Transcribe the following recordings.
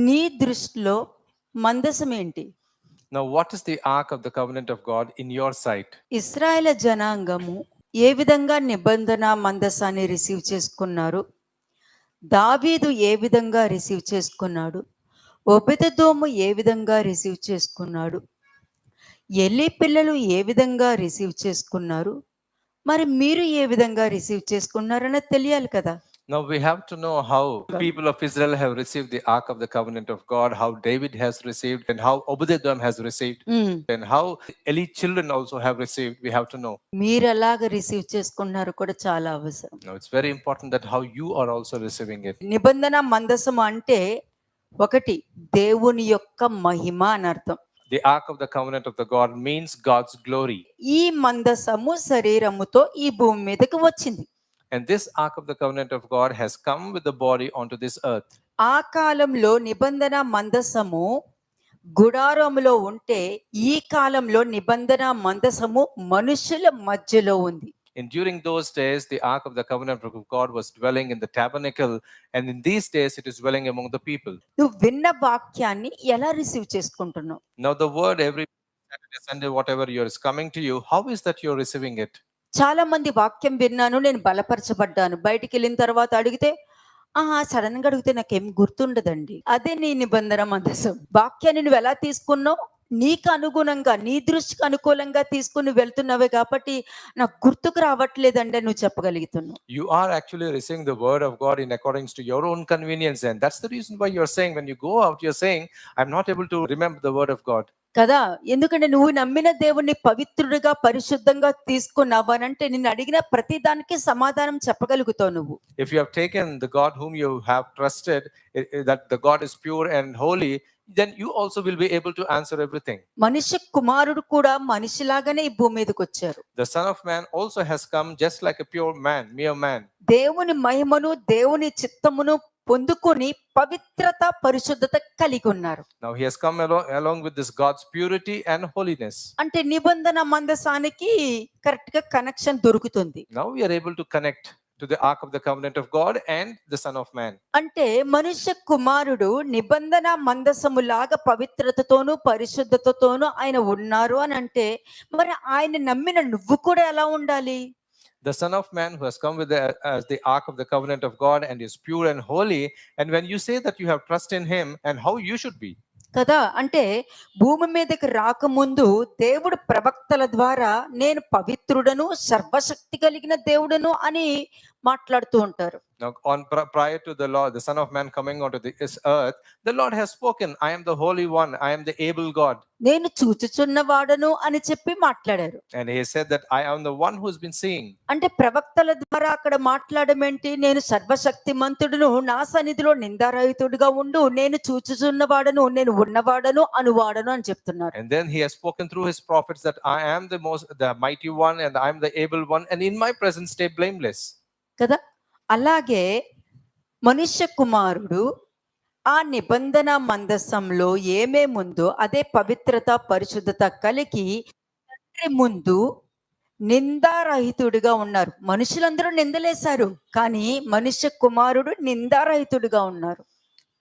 నీ దృష్టిలో మందసం ఏంటి? Now, what is the ark of the covenant of God in your sight? ఇశ్రాయేలు జనాంగము ఏ విధంగా నిబంధన మందసాన్ని రిసీవ్ చేసుకున్నారు? దావీదు ఏ విధంగా రిసీవ్ చేసుకున్నాడు? ఒబెదెదోము ఏ విధంగా రిసీవ్ చేసుకున్నాడు? ఎలీ పిల్లలు ఏ విధంగా రిసీవ్ చేసుకున్నారు? మరి మీరు ఏ విధంగా రిసీవ్ చేసుకున్నారన్నది తెలియాలి కదా. Now we have to know how people of Israel have received the ark of the covenant of God, how David has received, and how Obed-edom has received, and how Eli children also have received. We have to know. మీరు ఎలాగ receive చేసుకున్నారు కూడా చాలా అవసరం. Now it's very important that how you are also receiving it. నిబంధన మందసం అంటే ఒకటి దేవుని యొక్క మహిమ అని అర్థం. The ark of the covenant of the God means God's glory. ఈ మందసము శరీరముతో ఈ భూమి మీదకి వచ్చింది. And this ark of the covenant of God has come with the body onto this earth. ఆ కాలంలో నిబంధన మందసము గుడారములో ఉంటే ఈ కాలంలో నిబంధన మందసము మనుషుల మధ్యలో ఉంది. And during those days, the ark of the covenant of God was dwelling in the tabernacle, and in these days, it is dwelling among the people. నువ్వు విన్న వాక్యాన్ని ఎలా రిసీవ్ చేసుకుంటున్నావు? Now, the word every Saturday, Sunday, whatever is coming to you, how is that you're receiving it? చాలా మంది వాక్యం విన్నాను, నేను బలపరచబడ్డాను, బయటికి వెళ్ళిన తర్వాత అడిగితే సడన్ గా అడిగితే నాకేం గుర్తుండదండి. అదే నీ నిబంధన మందసం. వాక్యాన్ని నువ్వు ఎలా తీసుకున్నావు? నీకు అనుగుణంగా, నీ దృష్టికి అనుకూలంగా తీసుకుని వెళ్తున్నావే కాబట్టి నాకు గుర్తుకు రావట్లేదండి నువ్వు చెప్పగలుగుతున్నావు. You are actually receiving the word of God in accordance to your own convenience, and that's the reason why you're saying, when you go out, you're saying, I'm not able to remember the word of God. కదా, ఎందుకంటే నువ్వు నమ్మిన దేవుణ్ణి పవిత్రుడిగా పరిశుద్ధంగా తీసుకున్నావు అని అంటే నిన్ను అడిగిన ప్రతి దానికి సమాధానం చెప్పగలుగుతావు నువ్వు. If you have taken the God whom you have trusted, that the God is pure and holy, then you also will be able to answer everything. మనిషి కుమారుడు కూడా మనిషిలాగానే ఈ భూమి మీదకి వచ్చారు. The Son of Man also has come just like a pure man, mere man. దేవుని మహిమను, దేవుని చిత్తమును పొందుకొని పవిత్రత, పరిశుద్ధత కలిగి ఉన్నారు. Now he has come along with this God's purity and holiness. అంటే నిబంధన మందసానికి కరెక్ట్ గా కనెక్షన్ దొరుకుతుంది. Now we are able to connect to the ark of the covenant of God and the Son of Man. అంటే మనుష్య కుమారుడు నిబంధన మందసములాగా పవిత్రతతోనూ పరిశుద్ధతతోనూ ఆయన ఉన్నారు అని అంటే మరి ఆయన నమ్మిన నువ్వు కూడా ఎలా ఉండాలి? The Son of Man who has come with as the ark of the covenant of God and is pure and holy, and when you say that you have trust in him, and how you should be. కదా, అంటే భూమి మీదకి రాకముందు దేవుడు ప్రవక్తల ద్వారా నేను పవిత్రుడను, సర్వశక్తి కలిగిన దేవుడను అని మాట్లాడుతూ ఉంటారు. Now, prior to the Lord, the Son of Man coming onto this earth, the Lord has spoken, I am the Holy One, I am the able God. నేను చూచుచున్నవాడను అని చెప్పి మాట్లాడారు. And he said that I am the one who's been seeing. అంటే ప్రవక్తల ద్వారా అక్కడ మాట్లాడమేంటి? నేను సర్వశక్తిమంతుడును, నా సన్నిధిలో నిందారహితుడిగా ఉండు, నేను చూచుచున్నవాడను, నేను ఉన్నవాడను, అనువాడను అని చెప్తున్నారు. And then he has spoken through his prophets that I am the mighty one, and I am the able one, and in my presence stay blameless. కదా, అలాగే మనుష్య కుమారుడు ఆ నిబంధన మందసంలో ఏమేముందో అదే పవిత్రత, పరిశుద్ధత కలిగి తండ్రి ముందు నిందారహితుడిగా ఉన్నారు. మనుషులందరూ నిందలేశారు, కానీ మనుష్య కుమారుడు నిందారహితుడిగా ఉన్నారు.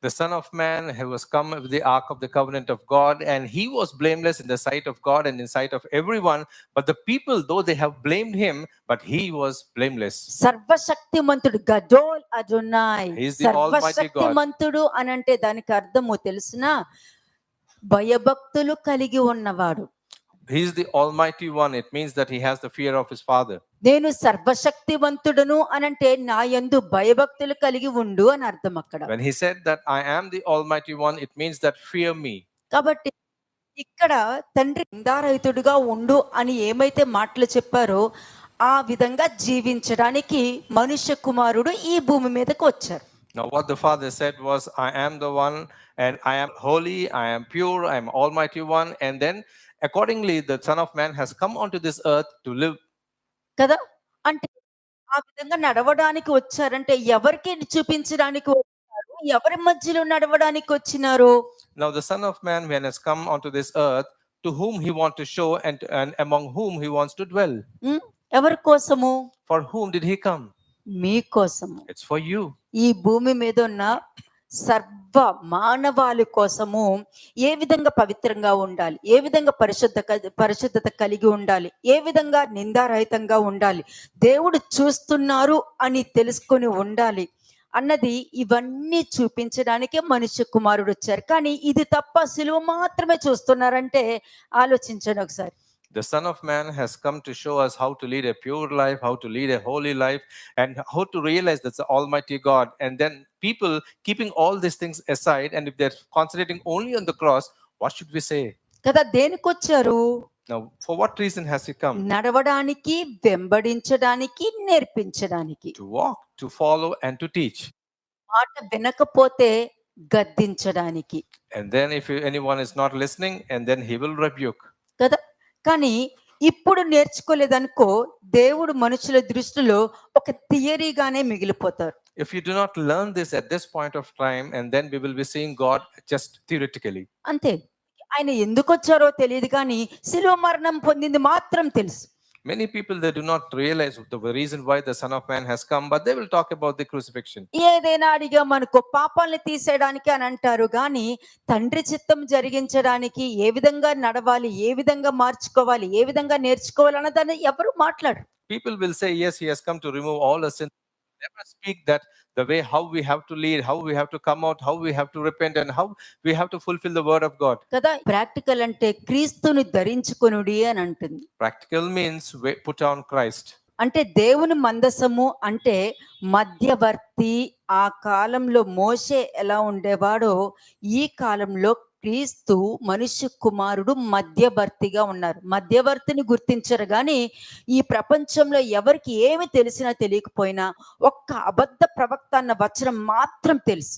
The Son of Man who has come with the ark of the covenant of God, and he was blameless in the sight of God and in sight of everyone. But the people, though they have blamed him, but he was blameless. సర్వశక్తిమంతుడు, గదోల్ అదోనై. He is the Almighty God. సర్వశక్తిమంతుడు అనంటే దానికి అర్థము తెలుసునా? భయభక్తులు కలిగి ఉన్నవాడు. He is the Almighty One. It means that he has the fear of his Father. నేను సర్వశక్తివంతుడను అనంటే నా యందు భయభక్తులు కలిగి ఉండు అని అర్థం అక్కడ. When he said that I am the Almighty One, it means that fear me. కాబట్టి ఇక్కడ తండ్రి నిందారహితుడిగా ఉండు అని ఏమైతే మాటలు చెప్పారో ఆ విధంగా జీవించడానికి మనుష్య కుమారుడు ఈ భూమి మీదకి వచ్చారు. Now what the Father said was, I am the one, and I am holy, I am pure, I am Almighty One, and then accordingly the Son of Man has come onto this earth to live. కదా, అంటే ఆ విధంగా నడవడానికి వచ్చారంటే ఎవరికి చూపించడానికి వచ్చారు? ఎవరి మధ్యలో నడవడానికి వచ్చినారు? Now the Son of Man, when has come onto this earth, to whom he wants to show and among whom he wants to dwell. ఎవరి కోసము? For whom did he come? మీ కోసము. It's for you. ఈ భూమి మీద ఉన్న సర్వ మానవాళి కోసము ఏ విధంగా పవిత్రంగా ఉండాలి, ఏ విధంగా పరిశుద్ధత కలిగి ఉండాలి, ఏ విధంగా నిందారహితంగా ఉండాలి, దేవుడు చూస్తున్నారు అని తెలుసుకొని ఉండాలి అన్నది ఇవన్నీ చూపించడానికే మనుష్య కుమారుడు వచ్చారు. కానీ ఇది తప్ప సిలువ మాత్రమే చూస్తున్నారంటే ఆలోచించండి ఒకసారి. The Son of Man has come to show us how to lead a pure life, how to lead a holy life, and how to realize that's the Almighty God. And then people keeping all these things aside, and if they're concentrating only on the cross, what should we say? కదా, దేనికొచ్చారు? Now, for what reason has He come? నడవడానికి, వెంబడించడానికి, నేర్పించడానికి. To walk, to follow, and to teach. మాట వినకపోతే గద్దించడానికి. And then if anyone is not listening, and then He will rebuke. కదా, కానీ ఇప్పుడు నేర్చుకోలేదనుకో దేవుడు మనుషుల దృష్టిలో ఒక థియరీగానే మిగిలిపోతారు. If you do not learn this at this point of time, and then we will be seeing God just theoretically. అంతే. ఆయన ఎందుకు వచ్చారో తెలియదు కానీ శిలువ మరణం పొందింది మాత్రం తెలుసు. Many people, they do not realize the reason why the Son of Man has come, but they will talk about the crucifixion. ఏదైనా అడిగామనుకో పాపాలని తీసేయడానికి అని అంటారు కానీ తండ్రి చిత్తం జరిగించడానికి ఏ విధంగా నడవాలి, ఏ విధంగా మార్చుకోవాలి, ఏ విధంగా నేర్చుకోవాలి అన్నదాన్ని ఎవరు మాట్లాడరు. People will say, yes, He has come to remove all our sins. Never speak that the way how we have to lead, how we have to come out, how we have to repent, and how we have to fulfill the word of God. కదా, practical అంటే క్రీస్తుని ధరించుకొనుడి అని అంటుంది. Practical means put on Christ. అంటే దేవుని మందసము అంటే మధ్యవర్తి. ఆ కాలంలో మోషే ఎలా ఉండేవాడో ఈ కాలంలో క్రీస్తు మనుష్య కుమారుడు మధ్యవర్తిగా ఉన్నారు. మధ్యవర్తిని గుర్తించరు కానీ ఈ ప్రపంచంలో ఎవరికి ఏమి తెలిసినా తెలియకపోయినా ఒక్క అబద్ధ ప్రవక్త అన్న వచనం మాత్రం తెలుసు.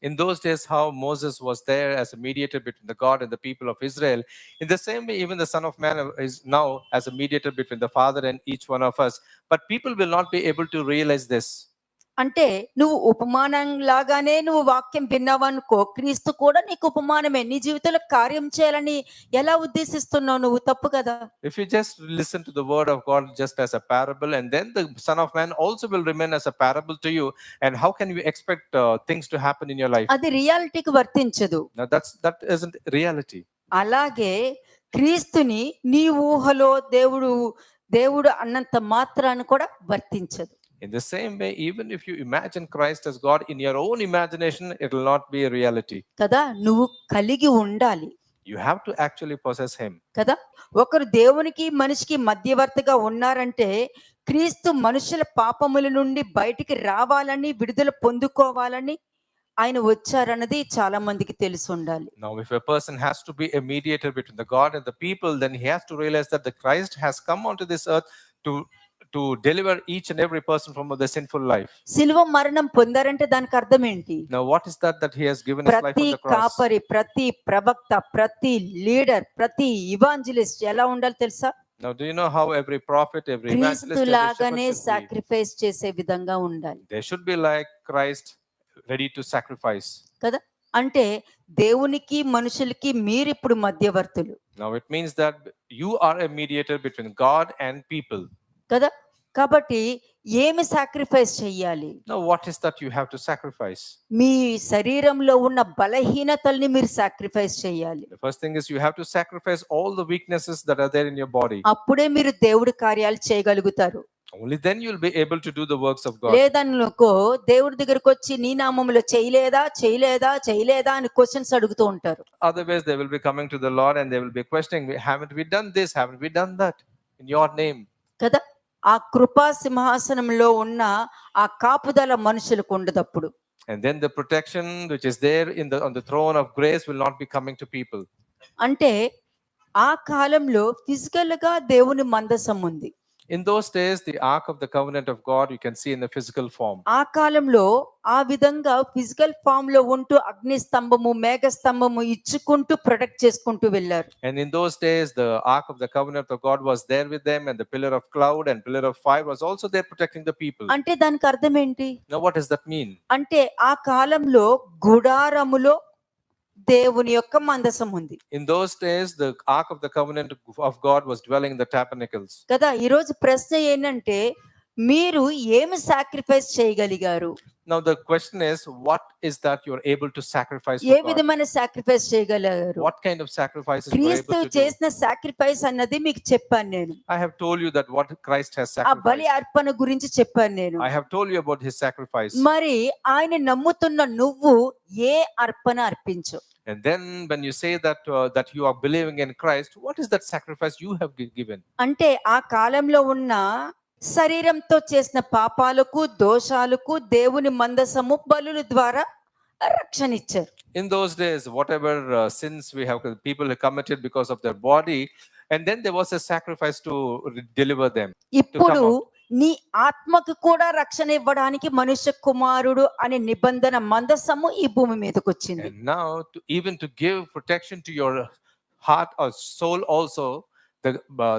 In those days, how Moses was there as a mediator between the God and the people of Israel, in the same way, even the Son of Man is now as a mediator between the Father and each one of us. But people will not be able to realize this. అంటే నువ్వు ఉపమానం లాగానే నువ్వు వాక్యం విన్నావనుకో క్రీస్తు కూడా నీకు ఉపమానమే. నీ జీవితంలో కార్యం చేయాలని ఎలా ఉద్దేశిస్తున్నావు నువ్వు? తప్పు కదా. If you just listen to the word of God just as a parable, and then the Son of Man also will remain as a parable to you, and how can you expect things to happen in your life? అది రియాలిటీకి వర్తించదు. Now that isn't reality. అలాగే క్రీస్తుని నీ ఊహలో దేవుడు అన్నంత మాత్రాన కూడా వర్తించదు. In the same way, even if you imagine Christ as God in your own imagination, it will not be a reality. కదా, నువ్వు కలిగి ఉండాలి. You have to actually possess Him. కదా, ఒకరు దేవునికి మనిషికి మధ్యవర్తిగా ఉన్నారంటే క్రీస్తు మనుషుల పాపముల నుండి బయటికి రావాలని, విడుదల పొందుకోవాలని ఆయన వచ్చారన్నది చాలా మందికి తెలిసి ఉండాలి. Now, if a person has to be a mediator between the God and the people, then he has to realize that the Christ has come onto this earth to deliver each and every person from the sinful life. సిలువ మరణం పొందారంటే దానికి అర్థం ఏంటి? Now, what is that he has given his life ప్రతి on the cross? కాపరి, ప్రతి ప్రవక్త, ప్రతి లీడర్, ప్రతి ఇవాంజలిస్ట్ ఎలా ఉండాలి తెలుసా? Now, do you know how every prophet, every evangelist, క్రీస్తు every లాగానే shepherd should be? సాక్రిఫైస్ చేసే విధంగా ఉండాలి. They should be like Christ, ready to sacrifice. కదా, అంటే దేవునికి మనుషులకి మీరిప్పుడు మధ్యవర్తులు. Now, it means that you are a mediator between God and people. కదా, కాబట్టి ఏమి సాక్రిఫైస్ చెయ్యాలి? Now, what is that you have to sacrifice? మీ శరీరంలో ఉన్న బలహీనతల్ని మీరు సాక్రిఫైస్ చేయాలి. The first thing is you have to sacrifice all the weaknesses that are there in your body. అప్పుడే మీరు దేవుడి కార్యాలు చేయగలుగుతారు. Only then you will be able to do the works of God. లేదనుకో దేవుడి దగ్గరకు వచ్చి నీ నామములో చేయలేదా అని క్వశ్చన్స్ అడుగుతూ ఉంటారు. Otherwise, they will be coming to the Lord and they will be questioning, haven't we done this? Haven't we done that in your name? కదా, ఆ కృపా సింహాసనంలో ఉన్న ఆ కాపుదల మనుషులకు ఉండదప్పుడు. And then the protection which is there on the throne of grace will not be coming to people. అంటే ఆ కాలంలో ఫిజికల్ గా దేవుని మందసం ఉంది. In those days, the Ark of the Covenant of God you can see in the physical form. ఆ కాలంలో ఆ విధంగా ఫిజికల్ ఫామ్ లో ఉంటూ అగ్ని స్తంభము, మేఘ స్తంభము ఇచ్చుకుంటూ ప్రొటెక్ట్ చేసుకుంటూ వెళ్ళారు. And in those days, the Ark of the Covenant of God was there with them, and the pillar of cloud and pillar of fire was also there protecting the people. అంటే దానికి అర్థం ఏంటి? Now, what does that mean? అంటే ఆ కాలంలో గుడారములో దేవుని యొక్క మందసం ఉంది. In those days, the Ark of the Covenant of God was dwelling in the tabernacles. కదా, ఈ రోజు ప్రశ్న ఏంటంటే మీరు ఏమి సాక్రిఫైస్ చేయగలిగారు? Now the question is, what is that you're able to sacrifice A for God? విధమైన సాక్రిఫైస్ చేయగలిగారు? What kind of sacrifices you were క్రీస్తు able to do? చేసిన సాక్రిఫైస్ అన్నది మీకు చెప్పాను నేను. I have told you that what Christ has ఆ బలి sacrificed. అర్పణ గురించి చెప్పాను నేను. I have told you about his sacrifice. మరి ఆయన నమ్ముతున్న నువ్వు ఏ అర్పణ అర్పించు? And then when you say that you are believing in Christ, what is that sacrifice you have given? అంటే ఆ కాలంలో ఉన్న శరీరంతో చేసిన పాపాలకు, దోషాలకు దేవుని మందసము బలుల ద్వారా రక్షణ ఇచ్చారు. In those days, whatever sins people have committed because of their body, and then there was a sacrifice to deliver them. ఇప్పుడు నీ ఆత్మకు కూడా రక్షణ ఇవ్వడానికి మనుష్య కుమారుడు అనే నిబంధన మందసము ఈ భూమి మీదకి వచ్చింది. And now even to give protection to your heart or soul also,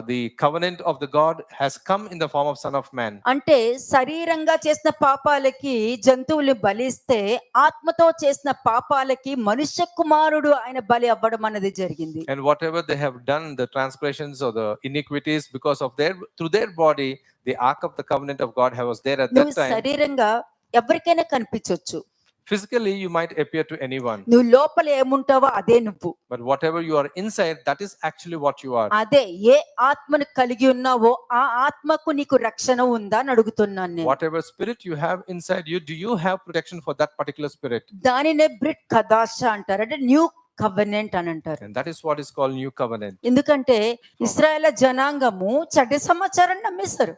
the covenant of the God has come in the form of Son of Man. అంటే శరీరంగా చేసిన పాపాలకి జంతువులు బలిస్తే ఆత్మతో చేసిన పాపాలకి మనుష్య కుమారుడు ఆయన బలి అవ్వడం అనేది జరిగింది. And whatever they have done, the transgressions or the iniquities, because of through their body, the ark of the covenant of God was there at that నువ్వు time. శరీరంగా ఎవరికైనా కనిపించొచ్చు. Physically, you might appear to anyone, నువ్వు లోపల ఏముంటావో అదే నువ్వు. but whatever you are inside, that is actually what you are. అదే ఏ ఆత్మను కలిగి ఉన్నావో ఆ ఆత్మకు నీకు రక్షణ ఉందా అని అడుగుతున్నాను నేను. Whatever spirit you have inside you, do you have protection for that particular spirit? దానినే బ్రిట్ కదాష అంటారు, అంటే న్యూ కవెనెంట్ అని అంటారు. And that is what is called new covenant. ఎందుకంటే ఇశ్రాయేల్ జనాంగము చెడ్డ సమాచారం నమ్మేశారు.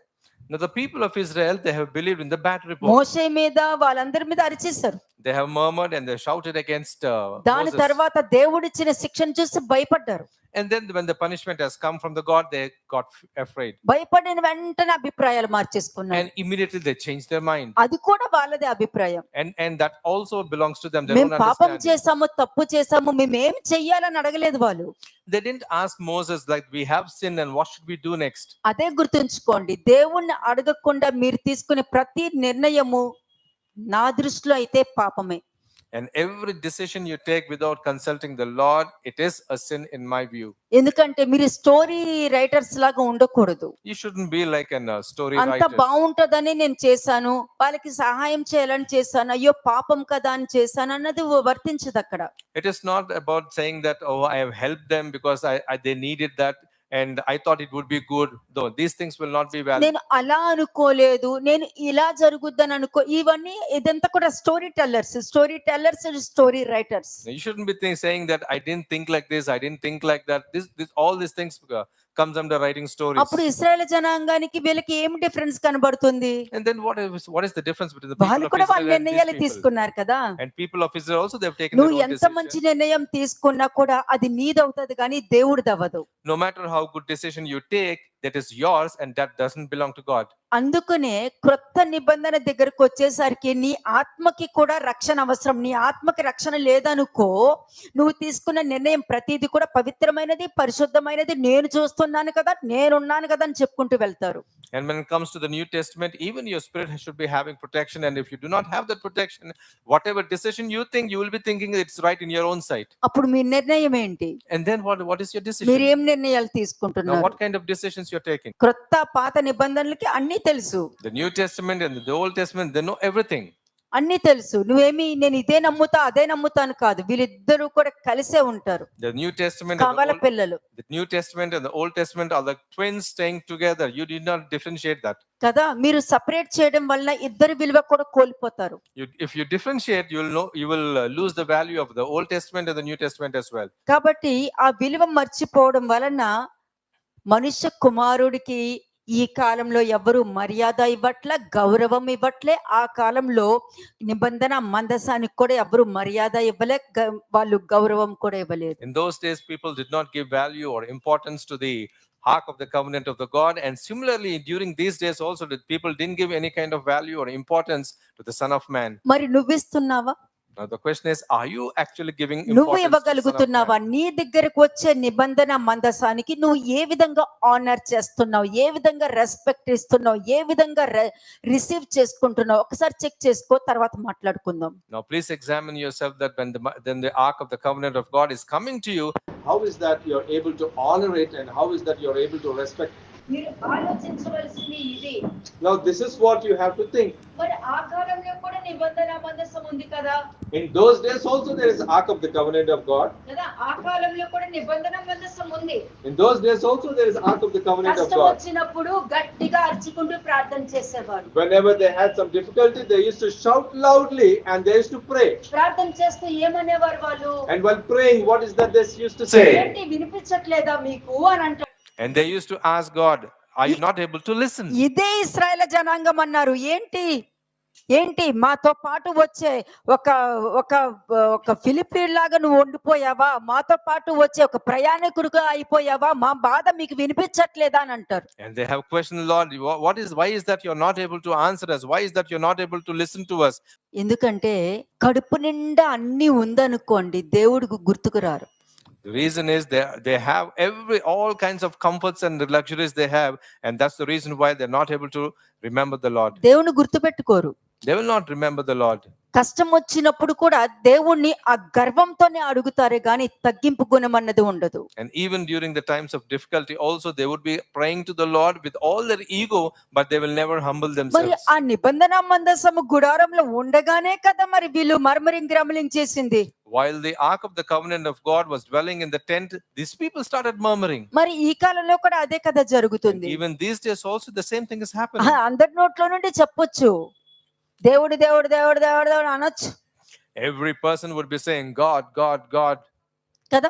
Now the people of Israel, they have believed in the bad report. మోషే మీద వాళ్ళందరి మీద అరిచేశారు. They have murmured and they shouted against దాని Moses. తర్వాత దేవుడిచ్చిన శిక్షను చూసి భయపడ్డారు. And then when the punishment has come from the God, they got afraid. భయపడిన వెంటనే అభిప్రాయాలు మార్చేసుకున్నారు. And immediately they changed their mind. అది కూడా వాళ్ళదే అభిప్రాయం. And that also belongs to them. They మేము don't పాపం understand. చేసాము, తప్పు చేసాము, మేము ఏం చెయ్యాలని అడగలేదు వాళ్ళు. They didn't ask Moses like, we have sinned and what should we do next? అదే గుర్తుంచుకోండి, దేవుణ్ణి అడగకుండా మీరు తీసుకునే ప్రతి నిర్ణయము నా దృష్టిలో అయితే పాపమే. And every decision you take without consulting the Lord, it is a sin in my view. ఎందుకంటే మీరు స్టోరీ రైటర్స్ లాగా ఉండకూడదు. You shouldn't be like a story అంత writer. బాగుంటదని నేను చేశాను, వాళ్ళకి సహాయం చేయాలని చేశాను, అయ్యో పాపం కదా అని చేశాను అన్నది వర్తించదు అక్కడ. It is not about saying that, oh, I have helped them because they needed that and I thought it would be good. Though these things will not be valid. నేను అలా అనుకోలేదు, నేను ఇలా జరుగుద్దని అనుకో, ఇవన్నీ ఇదంతా కూడా story tellers, story writers. You shouldn't be saying that I didn't think like this, I didn't think like that. All these things comes under writing stories. అప్పుడు ఇశ్రాయేల్ జనాంగానికి వీళ్ళకి ఏం డిఫరెన్స్ కనబడుతుంది? And then what is the difference between the people వాళ్ళు of కూడా వాళ్ళ Israel and నిర్ణయాలు these people? తీసుకున్నారు కదా. And people of Israel also, they have taken నువ్వు their own ఎంత మంచి decision. నిర్ణయం తీసుకున్నా కూడా అది నీదవుతుంది కానీ దేవుడిది అవ్వదు. No matter how good decision you take, that is yours and that doesn't belong to God. అందుకనే క్రొత్త నిబంధన దగ్గరకు వచ్చేసరికి నీ ఆత్మకి కూడా రక్షణ అవసరం. నీ ఆత్మకి రక్షణ లేదనుకో, నువ్వు తీసుకున్న నిర్ణయం ప్రతిదీ కూడా పవిత్రమైనది, పరిశుద్ధమైనది, నేను చూస్తున్నాను కదా, నేనున్నాను కదా అని చెప్పుకుంటూ వెళ్తారు. And when it comes to the New Testament, even your spirit should be having protection. And if you do not have that protection, whatever decision you think, you will be thinking it's right in your own sight. అప్పుడు మీ నిర్ణయం ఏంటి? And then what is your decision? మీరు ఏం నిర్ణయాలు Now, తీసుకుంటున్నారు? what kind of decisions you're taking? క్రొత్త పాత నిబంధనలకి అన్నీ తెలుసు. The New Testament and the Old Testament, they know everything. అన్నీ తెలుసు. నువ్వేమి నేను ఇదే నమ్ముతా అదే నమ్ముతాను కాదు, వీళ్ళిద్దరూ కూడా కలిసే ఉంటారు. The New Testament కవల పిల్లలు the New Testament and the Old Testament are like twins staying together. You did not differentiate that. కదా. మీరు సపరేట్ చేయడం వల్ల ఇద్దరి విలువ కూడా కోల్పోతారు. If you differentiate, you will lose the value of the Old Testament and the New Testament as well. కాబట్టి ఆ విలువ మర్చిపోవడం వలన మనుష్య కుమారుడికి ఈ కాలంలో ఎవరు మర్యాద ఇవ్వట్లే, గౌరవం ఇవ్వట్లే. ఆ కాలంలో నిబంధన మందసానికి కూడా ఎవరు మర్యాద ఇవ్వలే, వాళ్ళు గౌరవం కూడా ఇవ్వలేదు. In those days, people did not give value or importance to the ark of the covenant of the God. And similarly, during these days also, the people didn't give any kind of value or importance to the Son of Man. మరి నువ్విస్తున్నావా? Now the question is, are you actually giving నువ్వు importance to the Son of ఇవ్వగలుగుతున్నావా? Man? నీ దగ్గరకు వచ్చే నిబంధన మందసానికి నువ్వు ఏ విధంగా honour చేస్తున్నావు, ఏ విధంగా రెస్పెక్ట్ ఇస్తున్నావు, ఏ విధంగా రిసీవ్ చేసుకుంటున్నావు, ఒకసారి చెక్ చేసుకో, తర్వాత మాట్లాడుకుందాం. Now please examine yourself that when the ark of the covenant of God is coming to you, how is that you're able to honor it and how is that you're able to respect మీరు ఆలోచించవలసింది ఇది. Now this is what you have to think. మరి ఆ కాలంలో కూడా నిబంధన మందసం ఉంది కదా. In those days also there is Ark of the Covenant of God. కదా ఆ కాలంలో కూడా నిబంధన మందసం ఉంది. In those days also there is Ark of the Covenant of కష్టం God. వచ్చినప్పుడు గట్టిగా అరుచుకుంటూ ప్రార్థన చేసేవారు. Whenever they had some difficulty, they used to shout loudly and they used to pray. ప్రార్థన చేస్తూ ఏమనేవారు వాళ్ళు? And while praying, what is that they used to say? ఏంటి వినిపించట్లేదా మీకు అని అంటారు. And they used to ask God, are you not able to listen? ఇదే ఇశ్రాయేల్ జనాంగం అన్నారు. ఏంటి మాతో పాటు వచ్చే ఒక ఒక ఒక ఫిలిప్పీన్ లాగా నువ్వు ఉండిపోయావా, మాతో పాటు వచ్చే ఒక ప్రయాణికుడుగా అయిపోయావా, మా బాధ మీకు వినిపించట్లేదా అని అంటారు. And they have questioned the Lord, why is that you're not able to answer us? Why is that you're not able to listen to us? ఎందుకంటే కడుపు నిండా అన్ని ఉందనుకోండి, దేవుడికి గుర్తుకు రారు. The reason is they have all kinds of comforts and luxuries they have, and that's the reason why they're not able to remember the Lord. దేవుని గుర్తుపెట్టుకోరు. They will not remember the Lord. కష్టం వచ్చినప్పుడు కూడా దేవుణ్ణి ఆ గర్వంతోనే అడుగుతారే గాని తగ్గింపు గుణం అన్నది ఉండదు. And even during the times of difficulty also they would be praying to the Lord with all their ego, but they will never humble మరి themselves. ఆ నిబంధన మందసము గుడారంలో ఉండగానే కదా మరి వీళ్ళు మర్మరింగ్ గ్రమలింగ్ చేసింది. While the ark of the covenant of God was dwelling in the tent, these people started murmuring. మరి ఈ కాలంలో కూడా అదే కదా జరుగుతుంది. Even these days also the same thing is happening. అందరి నోట్లో నుండి చెప్పొచ్చు, దేవుడు దేవుడు దేవుడు దేవుడు దేవుడు అనొచ్చు Every person would be saying God, God, God. కదా.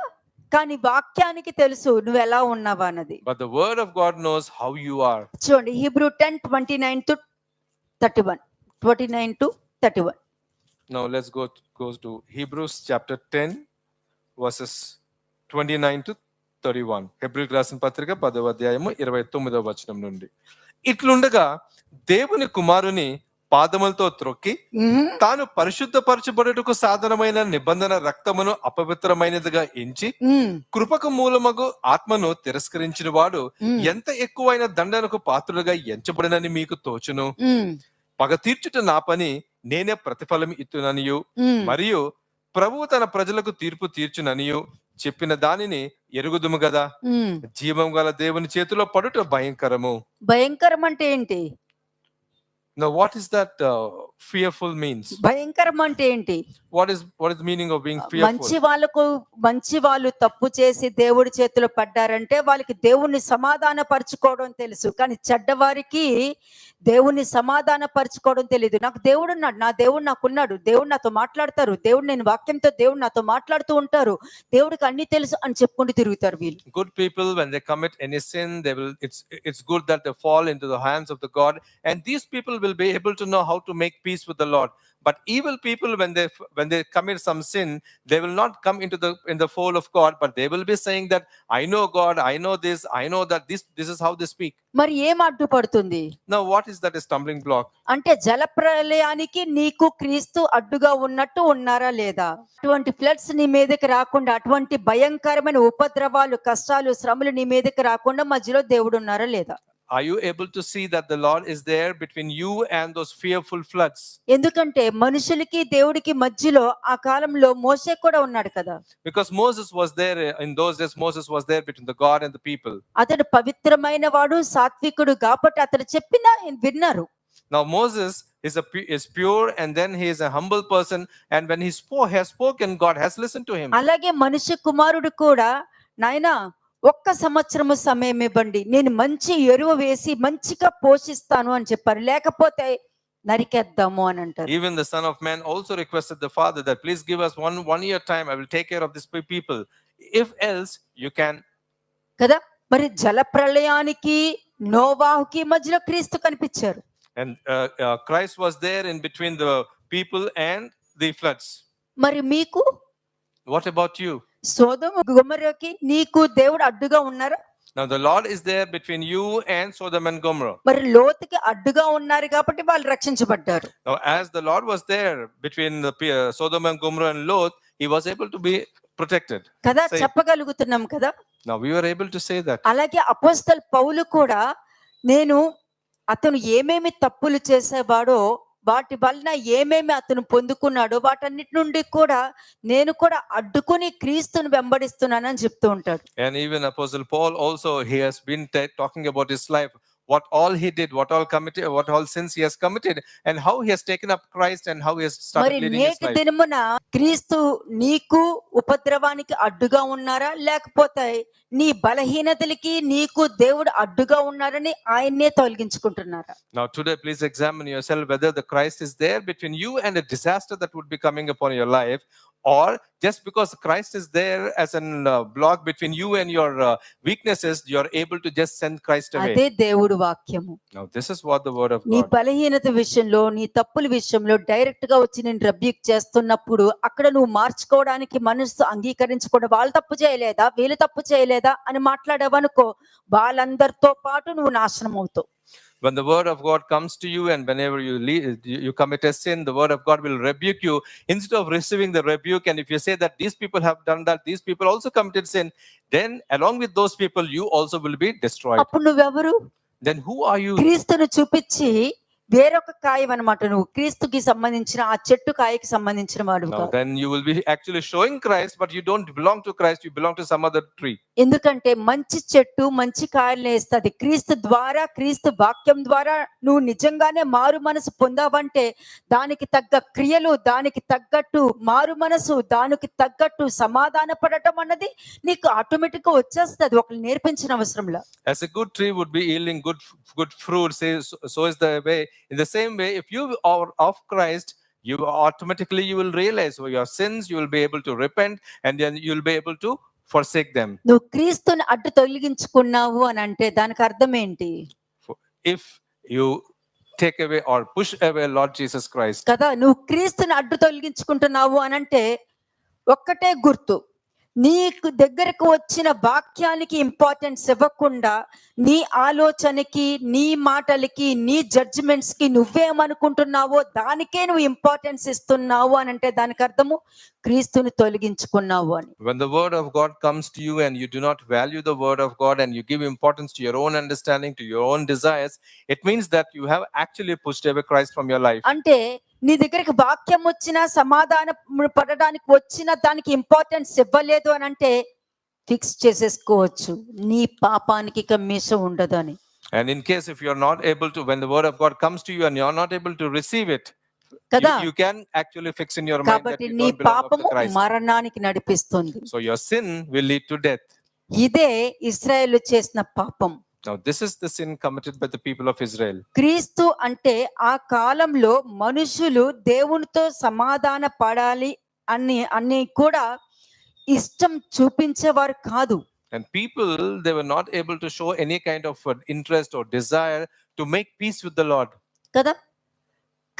కానీ వాక్యానికి తెలుసు నువ్వు ఎలా ఉన్నావా అన్నది. But the word of God knows how you are. చూడండి Hebrew 10:29 to 31. 29 to 31. Now let's go to Hebrews chapter 10 verses 29 to 31. హెబ్రీయులకు రాసిన పత్రిక 10వ అధ్యాయము 29వ వచనం నుండి. ఇట్లుండగా దేవుని కుమారుని పాదములతో త్రొక్కి తాను పరిశుద్ధపరచబడుటకు సాధనమైన నిబంధన రక్తమును అపవిత్రమైనదిగా ఎంచి కృపకు మూలమగు ఆత్మను తిరస్కరించిన వాడు ఎంత ఎక్కువైన దండనకు పాత్రులుగా ఎంచబడినని మీకు తోచును. పగ తీర్చుట నా పని, నేనే ప్రతిఫలం ఇత్తుననియు మరియు ప్రభువు తన ప్రజలకు తీర్పు తీర్చుననియు చెప్పిన దానిని ఎరుగుదుము గదా. జీవం గల దేవుని చేతిలో పడుట భయంకరము. భయంకరం అంటే ఏంటి? Now what is that fearful means? భయంకరం అంటే ఏంటి? What is the meaning of being fearful? మంచి వాళ్ళు తప్పు చేసి దేవుడి చేతిలో పడ్డారంటే వాళ్ళకి దేవుణ్ణి సమాధాన పరచుకోవడం తెలుసు. కానీ చెడ్డవారికి దేవుణ్ణి సమాధాన పరచుకోవడం తెలియదు. నాకు దేవుడు ఉన్నాడు, నా దేవుడు నాకున్నాడు, దేవుడు నాతో మాట్లాడతారు, దేవుడు నేను వాక్యంతో దేవుడు నాతో మాట్లాడుతూ ఉంటారు, దేవుడికి అన్ని తెలుసు అని చెప్పుకుంటూ తిరుగుతారు వీళ్ళు. Good people, when they commit any sin, it's good that they fall into the hands of the God, and these people will be able to know how to make peace with the Lord. But evil people, when they commit some sin, they will not come in the fold of God, but they will be saying that I know God, I know this, I know that this is how they speak. మరి ఏం అడ్డుపడుతుంది? Now what is that a stumbling block? అంటే జలప్రలయానికి నీకు క్రీస్తు అడ్డుగా ఉన్నట్టు ఉన్నారా లేదా? అటువంటి ఫ్లడ్స్ నీ మీదకి రాకుండా, అటువంటి భయంకరమైన ఉపద్రవాలు, కష్టాలు, శ్రమలు నీ మీదకి రాకుండా మధ్యలో దేవుడు ఉన్నారా లేదా? Are you able to see that the Lord is there between you and those fearful floods? ఎందుకంటే మనుషులకి దేవుడికి మధ్యలో ఆ కాలంలో మోషే కూడా ఉన్నాడు కదా. Because Moses was there in those days. Moses was there between the God and the people. అతడు పవిత్రమైన వాడు, సాత్వికుడు కాబట్టి అతడు చెప్పినా విన్నారు. Now Moses is pure, and then he is a humble person, and when he has spoken, God has listened to him. అలాగే మనుష్య కుమారుడు కూడా, నాయనా ఒక్క సంవత్సరము సమయం ఇవ్వండి, నేను మంచి ఎరువు వేసి మంచిగా పోషిస్తాను అని చెప్పారు, లేకపోతే నరికేద్దాము అని అంటారు. Even the Son of Man also requested the Father that please give us one year time, I will take care of this people, if else you can. కదా. మరి జల ప్రళయానికి నోవాహుకి మధ్యలో క్రీస్తు కనిపించారు. And Christ was there in between the people and the floods. మరి మీకు? What about you? Sodom గొమొర్రాకి నీకు దేవుడు అడ్డుగా ఉన్నారా? Now the Lord is there between you and Sodom and Gomorrah. మరి లోతుకి అడ్డుగా ఉన్నారు కాబట్టి వాళ్ళు రక్షించబడ్డారు. Now as the Lord was there between the Sodom and Gomorrah and Lot, he was able to be protected. కదా, చెప్పగలుగుతున్నాం కదా. Now we were able to say that. అలాగే అపోస్తలు పౌలు కూడా, నేను అతను ఏమేమి తప్పులు చేసేవాడో వాటి వలన ఏమేమి అతను పొందుకున్నాడో వాటన్నిటి నుండి కూడా నేను కూడా అడ్డుకొని క్రీస్తుని వెంబడిస్తున్నానని చెప్తూ ఉంటాడు. And even Apostle Paul also, he has been talking about his life, what all he did, what all committed, what all sins he has committed, and how he has taken up Christ and how he has మరి started leading his నేటి life. దినమున క్రీస్తు నీకు ఉపద్రవానికి అడ్డుగా ఉన్నారా, లేకపోతే నీ బలహీనతలకి నీకు దేవుడు అడ్డుగా ఉన్నారని ఆయన్నే తొలగించుకుంటున్నారా? Now today, please examine yourself whether the Christ is there between you and a disaster that would be coming upon your life, or just because Christ is there as a block between you and your weaknesses, you are able to just send Christ away. అదే దేవుడు వాక్యము. Now this is what the word of నీ God. బలహీనత విషయంలో, నీ తప్పుల విషయంలో direct గా వచ్చి నేను రెబ్యూక్ చేస్తున్నప్పుడు అక్కడ నువ్వు మార్చుకోవడానికి మనసు అంగీకరించకుండా వాళ్ళు తప్పు చేయలేదా, వీళ్ళు తప్పు చేయలేదా అని మాట్లాడావనుకో, వాళ్ళందరితో పాటు నువ్వు నాశనం అవుతావు. When the word of God comes to you and whenever you commit a sin, the word of God will rebuke you. Instead of receiving the rebuke, and if you say that these people have done that, these people also committed sin, then along with those people, you also will be destroyed. అప్పుడు నువ్వెవరు? Then who are you? క్రీస్తును చూపించి వేరొక కాయం అన్నమాట. నువ్వు క్రీస్తుకి సంబంధించిన ఆ చెట్టు కాయకి సంబంధించిన వాడు. Now, then you will be actually showing Christ, but you don't belong to Christ, you belong to some other tree. ఎందుకంటే మంచి చెట్టు మంచి కాయలు వేస్తుంది. క్రీస్తు ద్వారా, క్రీస్తు వాక్యం ద్వారా నువ్వు నిజంగానే మారు మనసు పొందావంటే దానికి తగ్గ క్రియలు, దానికి తగ్గట్టు మారు మనసు, దానికి తగ్గట్టు సమాధాన పడటం అన్నది నీకు ఆటోమేటిక్ గా వచ్చేస్తుంది, ఒకళ్ళు నేర్పించిన అవసరంలా. As a good tree would be yielding good fruit, so is the way. In the same way, if you are of Christ, you automatically you will realize your sins, you will be able to repent, and then you will be able to forsake them. నువ్వు క్రీస్తుని అడ్డు తొలగించుకున్నావు అని అంటే దానికి అర్థం ఏంటి? If you take away or push away Lord Jesus Christ. కదా, నువ్వు క్రీస్తుని అడ్డు తొలగించుకుంటున్నావు అని అంటే ఒక్కటే గుర్తు, నీకు దగ్గరకు వచ్చిన వాక్యానికి ఇంపార్టెన్స్ ఇవ్వకుండా నీ ఆలోచనకి, నీ మాటలకి, నీ జడ్జిమెంట్స్ కి నువ్వేమనుకుంటున్నావో దానికే నువ్వు ఇంపార్టెన్స్ ఇస్తున్నావు అని అంటే దానికి అర్థము క్రీస్తుని తొలగించుకున్నావు అని. When the word of God comes to you and you do not value the word of God and you give importance to your own understanding, to your own desires, it means that you have actually pushed away Christ from your life. అంటే నీ దగ్గరికి వాక్యం వచ్చినా, సమాధానం పడడానికి వచ్చినా దానికి importance ఇవ్వలేదు అని అంటే ఫిక్స్ చేసేసుకోవచ్చు, నీ పాపానికి కమ్మీసం ఉండదు అని. And in case if you are not able to, when the word of God comes to you and you are not able to receive it, కదా, you can actually fix in your mind that కాబట్టి you నీ don't belong to పాపము Christ. మరణానికి నడిపిస్తుంది. So your sin will lead to death. ఇదే ఇశ్రాయేలు చేసిన పాపం. Now this is the sin committed by the people of Israel. క్రీస్తు అంటే ఆ కాలంలో మనుషులు దేవునితో సమాధాన పడాలి అన్ని కూడా ఇష్టం చూపించేవారు కాదు. And people, they were not able to show any kind of interest or desire to make peace with the Lord. కదా,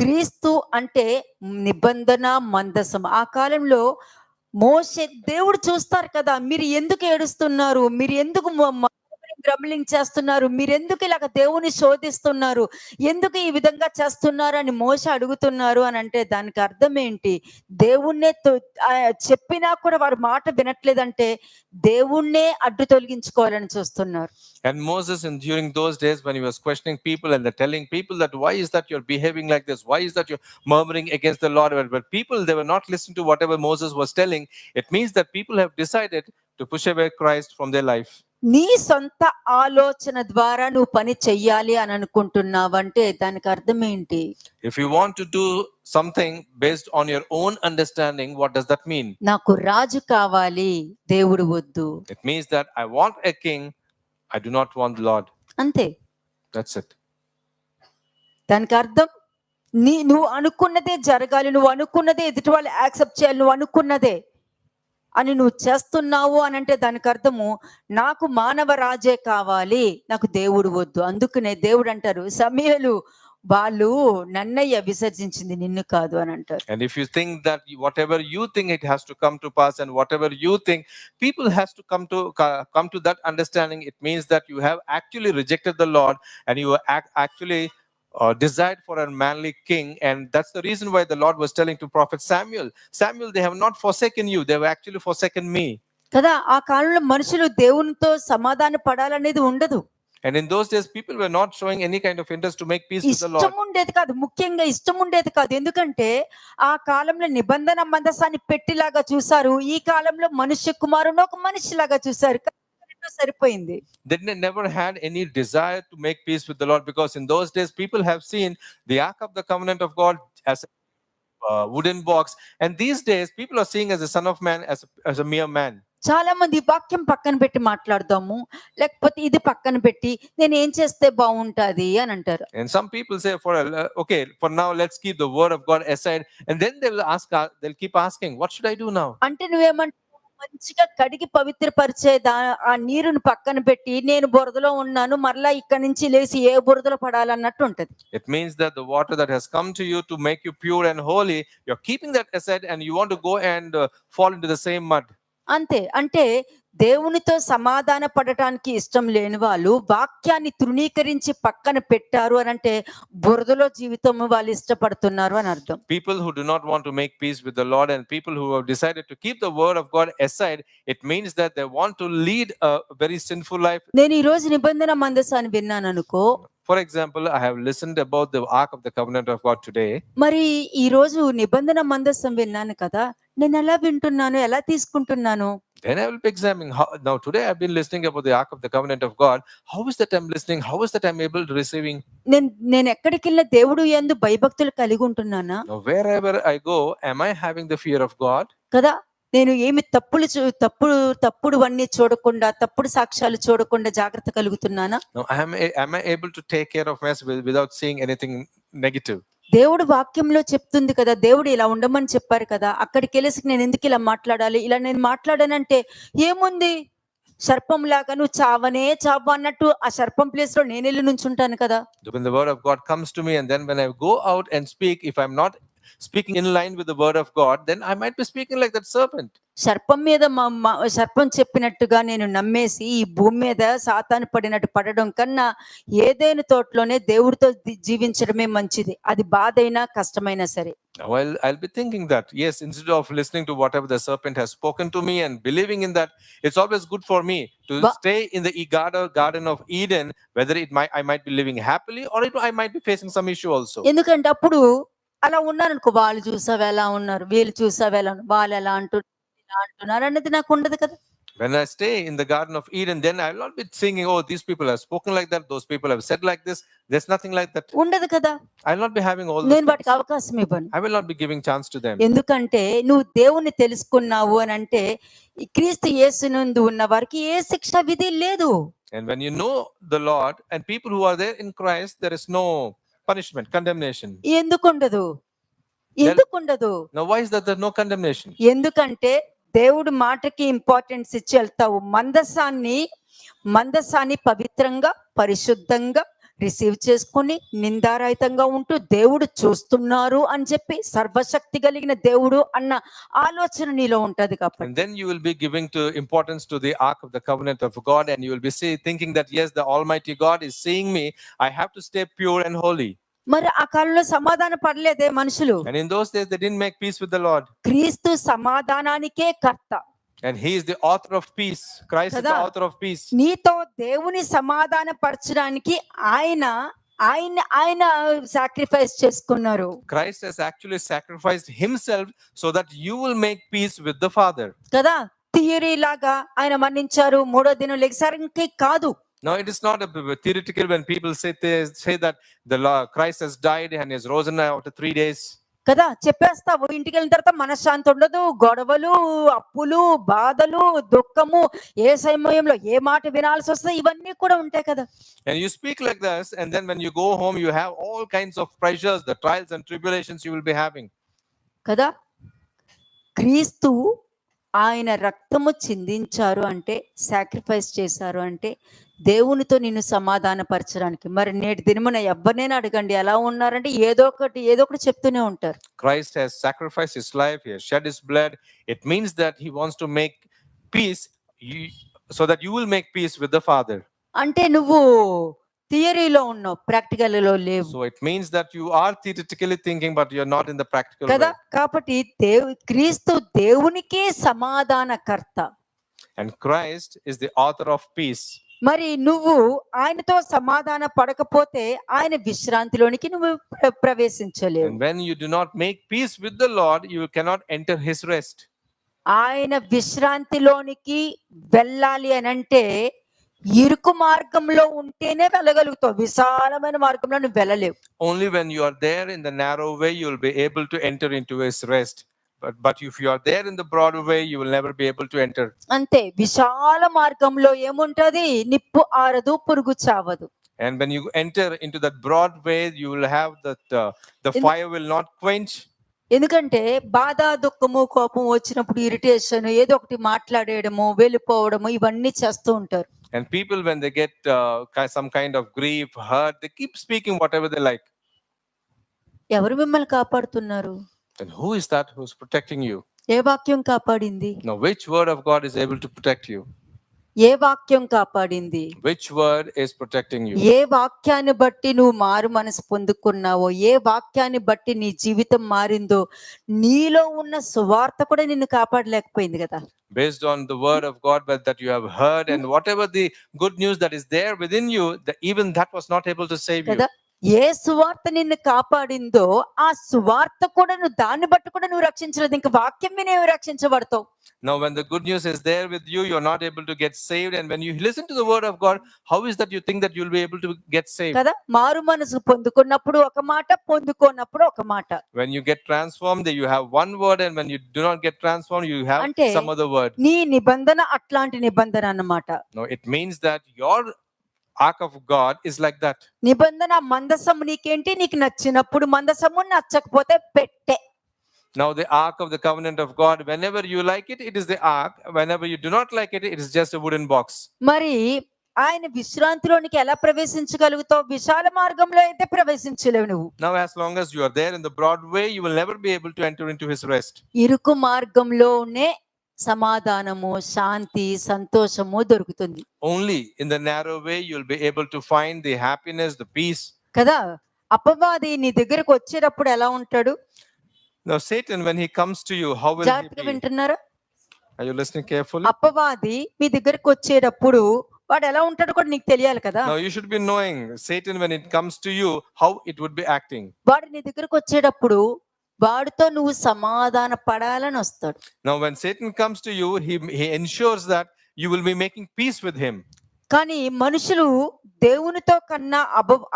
క్రీస్తు అంటే నిబంధన మందసం. ఆ కాలంలో మోషే, దేవుడు చూస్తారు కదా, మీరు ఎందుకు ఏడుస్తున్నారు, మీరు ఎందుకు గ్రమ్లింగ్ చేస్తున్నారు, మీరు ఎందుకు ఇలాగ దేవుని శోధిస్తున్నారు, ఎందుకు ఈ విధంగా చేస్తున్నారు అని మోషే అడుగుతున్నారు అని అంటే దానికి అర్థం ఏంటి? దేవుణ్ణే చెప్పినా కూడా వారి మాట వినట్లేదంటే దేవుణ్ణే అడ్డు తొలగించుకోవాలని చూస్తున్నారు. And Moses, during those days when he was questioning people and telling people that why is that you're behaving like this, why is that you're murmuring against the Lord, but people, they were not listening to whatever Moses was telling. It means that people have decided to push away Christ from their life. నీ సొంత ఆలోచన ద్వారా నువ్వు పని చెయ్యాలి అని అనుకుంటున్నావంటే దానికి అర్థం ఏంటి? If you want to do something based on your own understanding, what does that mean? నాకు రాజు కావాలి, దేవుడు వద్దు. It means that I want a king, I do not want the Lord. అంతే. That's it. దానికి అర్థం నువ్వు అనుకున్నదే జరగాలి, నువ్వు అనుకున్నదే ఎదుటి వాళ్ళు యాక్సెప్ట్ చేయాలి, నువ్వు అనుకున్నదే అని నువ్వు చేస్తున్నావు అని అంటే దానికి అర్థము నాకు మానవ రాజే కావాలి, నాకు దేవుడు వద్దు. అందుకనే దేవుడు అంటారు, సమూయేలు వాళ్ళు నన్నయ్య విసర్జించింది నిన్ను కాదు అని అంటారు. And if you think that whatever you think it has to come to pass, and whatever you think people has to come to that understanding, it means that you have actually rejected the Lord and you actually desired for a manly king. And that's the reason why the Lord was telling to prophet Samuel, they have not forsaken you, they have actually forsaken me. కదా, ఆ కాలంలో మనుషులు దేవునితో సమాధాన పడాలనేది ఉండదు. And in those days, people were not showing any kind of interest to make peace with the Lord. ఇష్టం ఉండేది కాదు, ముఖ్యంగా ఇష్టం ఉండేది కాదు. ఎందుకంటే ఆ కాలంలో నిబంధన మందసాన్ని పెట్టిలాగా చూసారు, ఈ కాలంలో మనుష్య కుమారుని ఒక మనిషిలాగా చూసారు. రెండూ సరిపోయింది. They never had any desire to make peace with the Lord, because in those days, people have seen the Ark of the Covenant of God as a wooden box, and these days, people are seeing as a Son of Man, as a mere man. చాలా మంది వాక్యం పక్కన పెట్టి మాట్లాడదాము, లేకపోతే ఇది పక్కన పెట్టి నేను ఏం చేస్తే బాగుంటది అని అంటారు. And some people say, okay, for now, let's keep the word of God aside, and then they'll keep asking, what should I do now? అంటే నువ్వేమంటావు, మంచిగా కడిగి పవిత్రపరిచే ఆ నీరుని పక్కన పెట్టి నేను బురదలో ఉన్నాను, మరలా ఇక్కడ నుంచి లేచి ఏ బురదలో పడాలన్నట్టు ఉంటది. It means that the water that has come to you to make you pure and holy, you're keeping that aside, and you want to go and fall into the same mud. అంతే. అంటే దేవునితో సమాధాన పడటానికి ఇష్టం లేని వాళ్ళు వాక్యాన్ని తృణీకరించి పక్కన పెట్టారు అని అంటే బురదలో జీవితం వాళ్ళు ఇష్టపడుతున్నారు అని అర్థం. People who do not want to make peace with the Lord, and people who have decided to keep the word of God aside, it means that they want to lead a very sinful life. నేను ఈ రోజు నిబంధన మందసాన్ని విన్నాను అనుకో. For example, I have listened about the Ark of the Covenant of God today. మరి ఈ రోజు నిబంధన మందసం విన్నాను కదా, నేను ఎలా వింటున్నాను, ఎలా తీసుకుంటున్నాను? Then I will be examining how. Now today I've been listening about the Ark of the Covenant of God. How is that I'm listening? How is that I'm able to receiving? నేను ఎక్కడికి వెళ్ళిన దేవుడు యందు భయభక్తులు కలిగి ఉంటున్నానా? Now wherever I go, am I having the fear of God? కదా, నేను ఏమి తప్పుడువన్నీ చూడకుండా, తప్పుడు సాక్ష్యాలు చూడకుండా జాగ్రత్త కలుగుతున్నానా? Now am I able to take care of myself without seeing anything negative? దేవుడు వాక్యంలో చెప్తుంది కదా, దేవుడు ఇలా ఉండమని చెప్పారు కదా, అక్కడికి వెళ్ళేసి నేను ఎందుకు ఇలా మాట్లాడాలి, ఇలా నేను మాట్లాడానంటే ఏముంది, సర్పం లాగా నువ్వు చావనే చావు అన్నట్టు ఆ సర్పం ప్లేస్ లో నేను వెళ్ళి నుంచుంటాను కదా. When the word of God comes to me, and then when I go out and speak, if I'm not speaking in line with the word of God, then I might be speaking like that serpent. సర్పం మీద సర్పం చెప్పినట్టుగా నేను నమ్మేసి ఈ భూమి మీద సాతాను పడినట్టు పడడం కన్నా ఏదైనా తోటలోనే దేవుడితో జీవించడమే మంచిది, అది బాధైనా కష్టమైనా సరే. Now I'll be thinking that, yes, instead of listening to whatever the serpent has spoken to me and believing in that, it's always good for me to stay in the Garden of Eden, whether I might be living happily, or I might be facing some issue also. ఎందుకంటే అప్పుడు అలా ఉన్నాను అనుకో, వాళ్ళు చూసావు ఎలా ఉన్నారు, వీళ్ళు చూసావు ఎలా ఉన్నారు, వాళ్ళు ఎలా అంటున్నారు అనేది నాకు ఉండదు కదా. When I stay in the Garden of Eden, then I will not be thinking, oh, these people have spoken like that, those people have said like this. There's nothing like that. ఉండదు కదా. I will not be having all నేను those వాటికి అవకాశం ఇవ్వను. I will not be giving chance to them. ఎందుకంటే నువ్వు దేవుణ్ణి తెలుసుకున్నావు అని అంటే ఈ క్రీస్తు యేసునందు ఉన్న వారికి ఏ శిక్ష విధి లేదు. And when you know the Lord, and people who are there in Christ, there is no punishment, condemnation. ఎందుకుండదు? Now why is that there's no condemnation? ఎందుకంటే దేవుడు మాటకి ఇంపార్టెన్స్ ఇచ్చి వెళ్తావు. మందసాన్ని పవిత్రంగా, పరిశుద్ధంగా రిసీవ్ చేసుకుని నిందారహితంగా ఉంటూ దేవుడు చూస్తున్నారు అని చెప్పి సర్వశక్తి కలిగిన దేవుడు అన్న ఆలోచన నీలో ఉంటది కాబట్టి. And then you will be giving importance to the Ark of the Covenant of God, and you will be thinking that, yes, the Almighty God is seeing me. I have to stay pure and holy. మరి ఆ కాలంలో సమాధాన పడలేదే మనుషులు. And in those days they didn't make peace with the Lord. క్రీస్తు సమాధానానికే కర్త. And he is the author of peace. Christ is the author of peace. నీతో దేవుని సమాధాన పరచడానికి ఆయన సాక్రిఫైస్ చేసుకున్నారు. Christ has actually sacrificed himself so that you will make peace with the Father. కదా, theory లాగా ఆయన మరణించారు, మూడో దినం లెగిసారికి కాదు. No, it is not a theoretical when people say that Christ has died and is risen after 3 days. కదా, చెప్పేస్తావు. ఇంటికి వెళ్ళిన తర్వాత మనశ్శాంతి ఉండదు, గొడవలు, అప్పులు, బాధలు, దుఃఖము, ఏ సమయంలో ఏ మాట వినాల్సి వస్తుంది, ఇవన్నీ కూడా ఉంటాయి కదా. And you speak like this, and then when you go home you have all kinds of pressures, the trials and tribulations you will be having. కదా, క్రీస్తు ఆయన రక్తము చిందించారు అంటే, సాక్రిఫైస్ చేశారు అంటే దేవునితో నిన్ను సమాధాన పరచడానికి. మరి నేటి దినమున ఎవ్వరినైనా అడగండి ఎలా ఉన్నారంటే ఏదో ఒకటి చెప్తూనే ఉంటారు. Christ has sacrificed his life, he has shed his blood. It means that he wants to make peace so that you will make peace with the Father. అంటే నువ్వు థియరీలో ఉన్నావు, ప్రాక్టికల్ లో లేవు. So it means that you are theoretically thinking but you are not in the practical కదా. way. కాబట్టి క్రీస్తు దేవునికే సమాధానకర్త. And Christ is the author of peace. మరి నువ్వు ఆయనతో సమాధాన పడకపోతే ఆయన విశ్రాంతిలోనికి నువ్వు ప్రవేశించలేవు. And when you do not make peace with the Lord, you cannot enter his rest. ఆయన విశ్రాంతిలోనికి వెళ్ళాలి అని అంటే ఇరుకు మార్గంలో ఉంటేనే వెళ్ళగలుగుతావు. విశాలమైన మార్గంలో నువ్వు వెళ్ళలేవు. Only when you are there in the narrow way, you will be able to enter into his rest. But if you are there in the broad way, you will never be able to enter. అంతే, విశాల మార్గంలో ఏముంటది? నిప్పు ఆరదు, పురుగు చావదు. And when you enter into that broad way, you will have that the fire will not quench. ఎందుకంటే బాధ, దుఃఖము, కోపం వచ్చినప్పుడు ఇరిటేషన్, ఏదో ఒకటి మాట్లాడేయడము, వెళ్ళిపోవడము, ఇవన్నీ చేస్తూ ఉంటారు. And people, when they get some kind of grief, hurt, they keep speaking whatever they like. ఎవరు మిమ్మల్ని కాపాడుతున్నారు? Then who is that who's protecting you? ఏ వాక్యం కాపాడింది? Now, which word of God is able to protect you? ఏ వాక్యం కాపాడింది? Which word is protecting you? ఏ వాక్యాన్ని బట్టి నువ్వు మారు మనసు పొందుకున్నావో, ఏ వాక్యాన్ని బట్టి నీ జీవితం మారిందో, నీలో ఉన్న సువార్త కూడా నిన్ను కాపాడలేకపోయింది కదా. Based on the word of God that you have heard, and whatever the good news that is there within you, even that was not able to save you. కదా, ఏ సువార్త నిన్ను కాపాడిందో ఆ సువార్త కూడా నువ్వు దాన్ని బట్టి కూడా నువ్వు రక్షించలేదు. ఇంకా వాక్యం వినేవి రక్షించబడతావు. Now, when the good news is there with you, you're not able to get saved. And when you listen to the word of God, how is that you think that you'll be able to get saved? కదా, మారు మనసు పొందుకున్నప్పుడు ఒక మాట, పొందుకోనప్పుడు ఒక మాట. When you get transformed, you have one word, and when you do not get transformed, you have అంటే some other word. నీ నిబంధన అట్లాంటి నిబంధన అన్నమాట. No, it means that your ark of God is like that. నిబంధన మందసము నీకేంటి? నీకు నచ్చినప్పుడు మందసము, నచ్చకపోతే పెట్టే. Now, the ark of the covenant of God, whenever you like it, it is the ark. Whenever you do not like it, it is just a wooden box. మరి ఆయన విశ్రాంతిలోనికి ఎలా ప్రవేశించగలుగుతావు? విశాల మార్గంలో అయితే ప్రవేశించలేవు నువ్వు. Now, as long as you are there in the broad way, you will never be able to enter into his rest. ఇరుకు మార్గంలోనే సమాధానము, శాంతి, సంతోషము దొరుకుతుంది. Only in the narrow way, you will be able to find the happiness, the peace. కదా, అపవాది నీ దగ్గరకు వచ్చేటప్పుడు ఎలా ఉంటాడు? Now, Satan, when he comes to you, how will he జాగ్రత్తగా be? వింటున్నారా? Are you listening carefully? అపవాది మీ దగ్గరకు వచ్చేటప్పుడు వాడు ఎలా ఉంటాడో కూడా నీకు తెలియాలి కదా. Now, you should be knowing Satan, when it comes to you, how it would be acting. వాడు నీ దగ్గరకు వచ్చేటప్పుడు వాడితో నువ్వు సమాధాన పడాలని వస్తాడు. Now, when Satan comes to you, he ensures that you will be making peace with him. కానీ మనుషులు దేవునితో కన్నా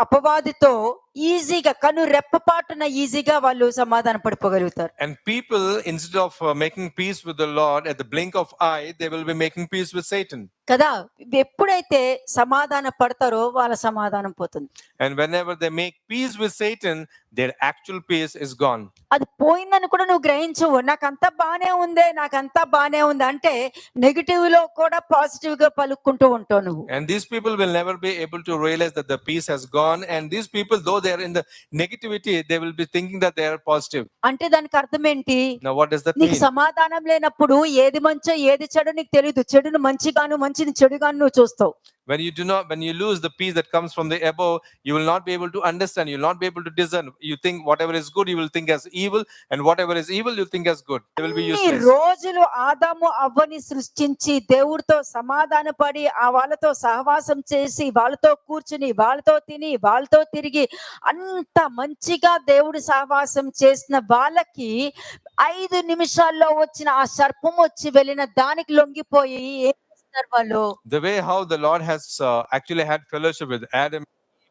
అపవాదితో ఈజీగా, కను రెప్పపాటున ఈజీగా వాళ్ళు సమాధాన పడిపోగలుగుతారు. And people, instead of making peace with the Lord at the blink of eye, they will be making peace with Satan. కదా, ఎప్పుడైతే సమాధాన పడతారో వాళ్ళ సమాధానం పోతుంది. And whenever they make peace with Satan, their actual peace is gone. అది పోయిందని కూడా నువ్వు గ్రహించవు. నాకంతా బానే ఉంది, నాకంతా బానే ఉంది అంటే నెగిటివ్ లో కూడా పాజిటివ్ గా పలుక్కుంటూ ఉంటావు నువ్వు. And these people will never be able to realize that the peace has gone. And these people, though they are in the negativity, they will be thinking that they are positive. అంటే దానికి అర్థం ఏంటి? Now, what does that నీకు mean? సమాధానం లేనప్పుడు ఏది మంచో ఏది చెడు నీకు తెలియదు. చెడును మంచిగాను, మంచిని చెడుగాను నువ్వు చూస్తావు. When you lose the peace that comes from the above, you will not be able to understand. You will not be able to discern. You think whatever is good, you will think as evil, and whatever is evil, you think as good. They will be ఈ useless. రోజులు ఆదాము అవ్వని సృష్టించి దేవుడితో సమాధాన పడి ఆ వాళ్ళతో సహవాసం చేసి వాళ్ళతో కూర్చుని వాళ్ళతో తిని వాళ్ళతో తిరిగి అంత మంచిగా దేవుడు సహవాసం చేసిన వాళ్ళకి 5 నిమిషాల్లో వచ్చిన ఆ సర్పం వచ్చి వెళ్ళిన దానికి లొంగిపోయి ఏం చేస్తారు వాళ్ళు? The way how the Lord has actually had fellowship with Adam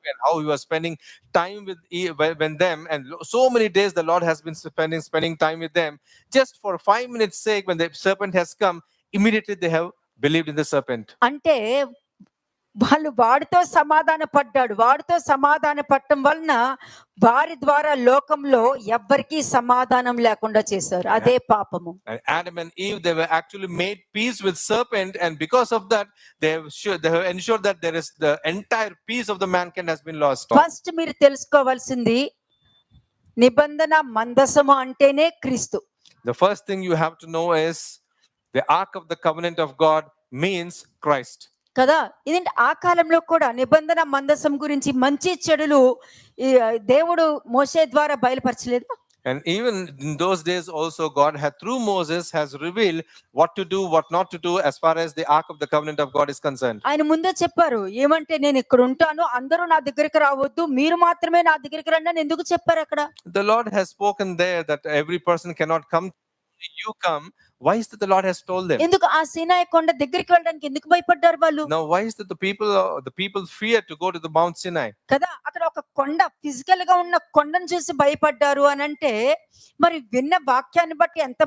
and how he was spending time with when them, and so many days the Lord has been spending time with them, just for 5 minutes sake, when the serpent has come, immediately they have believed in the serpent. అంటే వాళ్ళు వాడితో సమాధాన పడ్డాడు. వాడితో సమాధాన పడటం వలన వారి ద్వారా లోకంలో ఎవ్వరికీ సమాధానం లేకుండా చేశారు. అదే పాపము. And Adam and Eve, they were actually made peace with serpent, and because of that, they have ensured that there is the entire peace of the mankind has been lost. First మీరు తెలుసుకోవాల్సింది నిబంధన మందసము అంటేనే క్రీస్తు. The first thing you have to know is the ark of the covenant of God means Christ. కదా, ఇదంటే ఆ కాలంలో కూడా నిబంధన మందసం గురించి మంచి చెడులు దేవుడు మోషే ద్వారా బయలుపరచలేదు. And even in those days also, God had through Moses has revealed what to do, what not to do as far as the Ark of the Covenant of God is concerned. ఆయన ముందే చెప్పారు. ఏమంటే నేను ఇక్కడ ఉంటాను. అందరూ నా దగ్గరికి రావద్దు. మీరు మాత్రమే నా దగ్గరికి రండి అని ఎందుకు చెప్పారు అక్కడ? The Lord has spoken there that every person cannot come, only you come. Why is that the Lord has told them? ఎందుకు ఆ సీనాయి కొండ దగ్గరికి వెళ్ళడానికి ఎందుకు భయపడ్డారు వాళ్ళు? Now, why is that the people fear to go to the Mount Sinai? కదా అక్కడ ఒక కొండ ఫిజికల్ గా ఉన్న కొండను చూసి భయపడ్డారు అని అంటే మరి విన్న వాక్యాన్ని బట్టి ఎంత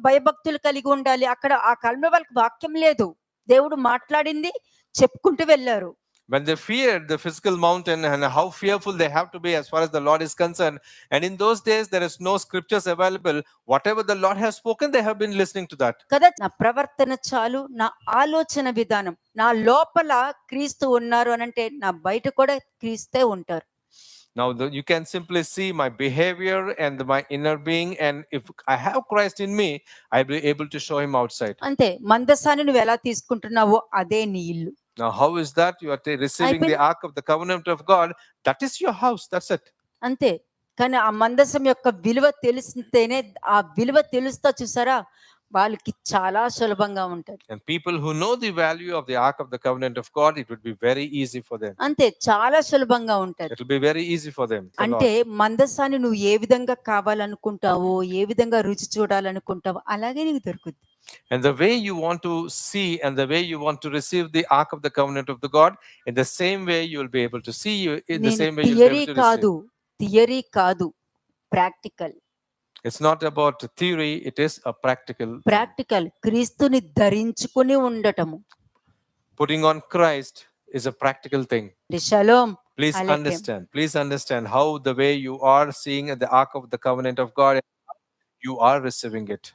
భయభక్తులు కలిగి ఉండాలి. అక్కడ ఆ కాలంలో వాళ్ళకి వాక్యం లేదు. దేవుడు మాట్లాడింది చెప్పుకుంటూ వెళ్ళారు. When they feared the physical mountain and how fearful they have to be as far as the Lord is concerned. And in those days, there is no scriptures available. Whatever the Lord has spoken, they have been listening to that. కదా నా ప్రవర్తన చాలు, నా ఆలోచన విధానం, నా లోపల క్రీస్తు ఉన్నారు అని అంటే నా బయట కూడా క్రీస్తే ఉంటారు. Now, you can simply see my behavior and my inner being. And if I have Christ in me, I'll be able to show him outside. అంతే, మందసాన్ని నువ్వు ఎలా తీసుకుంటున్నావో అదే నీ ఇల్లు. Now, how is that? You are receiving the Ark of the Covenant of God. That is your house. That's it. అంతే. కానీ ఆ మందసం యొక్క విలువ తెలిస్తేనే, ఆ విలువ తెలుస్తా చూసారా, వాళ్ళకి చాలా సులభంగా ఉంటుంది. And people who know the value of the Ark of the Covenant of God, it would be very easy for them. అంతే, చాలా సులభంగా ఉంటుంది. It will be very easy for them. అంటే మందసాన్ని నువ్వు ఏ విధంగా కావాలనుకుంటావో, ఏ విధంగా రుచి చూడాలనుకుంటావో అలాగే నీకు దొరుకుతుంది. And the way you want to see and the way you want to receive the Ark of the Covenant of the God, in the same way you will be able to see you. In the same way you will be able to receive. Theory కాదు, practical. It's not about theory, it is a practical. Practical క్రీస్తుని ధరించుకుని ఉండటము. Putting on Christ is a practical thing. Shalom. Please understand how the way you are seeing the Ark of the Covenant of God, you are receiving it.